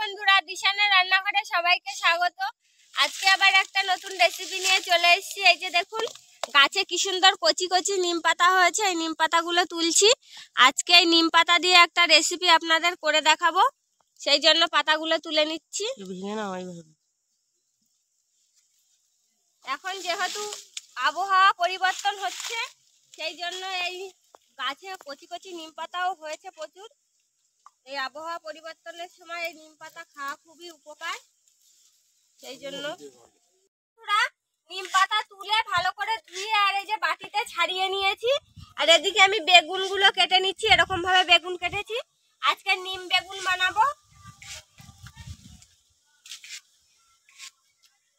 বন্ধুরা, দিশানের রান্নাঘরে সবাইকে স্বাগত। আজকে আবার একটা নতুন রেসিপি নিয়ে চলে এসেছি। এই যে দেখুন, গাছে কি সুন্দর কচি কচি নিম পাতা হয়েছে। এই নিম পাতাগুলো তুলছি। আজকে এই নিম পাতা দিয়ে একটা রেসিপি আপনাদের করে দেখাবো, সেই জন্য পাতাগুলো তুলে নিচ্ছি। এখন যেহেতু আবহাওয়া পরিবর্তন হচ্ছে, সেই জন্য এই গাছে কচি কচি নিম পাতাও হয়েছে প্রচুর। এই আবহাওয়া পরিবর্তনের সময় এই নিম পাতা খাওয়া খুবই উপকার, সেই জন্য নিম পাতা তুলে ভালো করে ধুয়ে আর এই যে বাটিতে ছাড়িয়ে নিয়েছি। আর এদিকে আমি বেগুনগুলো কেটে নিচ্ছি। এরকম ভাবে বেগুন কেটেছি। আজকে নিম বেগুন বানাবো।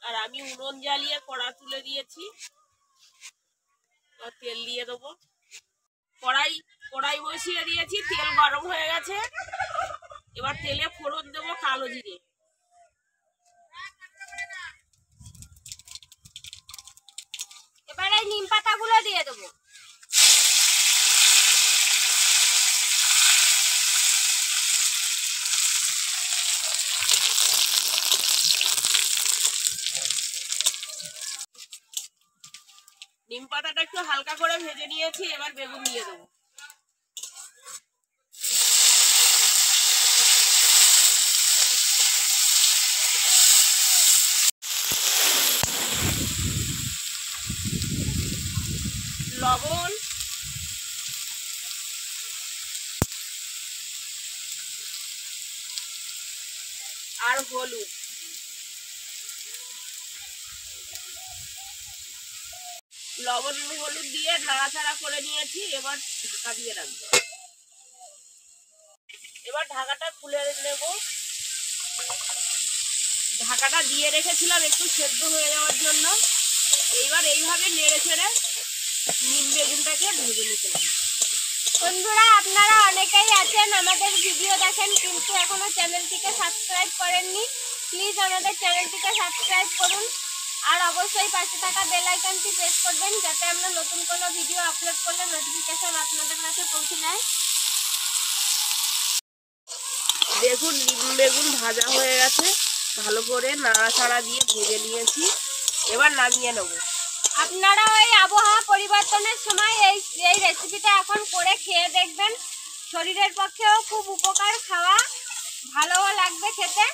আর আমি উনুন জ্বালিয়ে কড়া তুলে দিয়েছি, তেল দিয়ে দেবো। কড়াই বসিয়ে দিয়েছি, তেল গরম হয়ে গেছে। এবার তেলে ফোড়ন দেবো কালো জিরে। এবার এই নিম পাতাগুলো দিয়ে দেবো। নিম পাতাটা একটু হালকা করে ভেজে নিয়েছি। এবার বেগুন দিয়ে দেবো। লবণ, আর হলুদ। লবণ হলুদ দিয়ে নাড়াচাড়া করে নিয়েছি। এবার ঢাকা দিয়ে রাখবো। এবার ঢাকাটা খুলে নেব। ঢাকাটা দিয়ে রেখেছিলাম একটু সেদ্ধ হয়ে যাওয়ার জন্য। এইবার এইভাবে নেড়ে ছেড়ে নিম বেগুনটাকে ভেজে নিতে হবে। বন্ধুরা, আপনারা অনেকেই আছেন আমাদের ভিডিও দেখেন কিন্তু এখনো চ্যানেলটিকে সাবস্ক্রাইব করেননি। প্লিজ আমাদের চ্যানেলটিকে সাবস্ক্রাইব করুন আর অবশ্যই পাশে থাকা বেল আইকনটি প্রেস করবেন, যাতে আমরা নতুন কোনো ভিডিও আপলোড করলে নোটিফিকেশন আপনাদের কাছে পৌঁছে যায়। দেখুন, নিম বেগুন ভাজা হয়ে গেছে। ভালো করে নাড়াচাড়া দিয়ে ভেজে নিয়েছি। এবার নামিয়ে নেব। আপনারা ওই আবহাওয়া পরিবর্তনের সময় এই রেসিপিটা এখন করে খেয়ে দেখবেন। শরীরের পক্ষেও খুব উপকার, খাওয়া ভালোও লাগবে খেতে।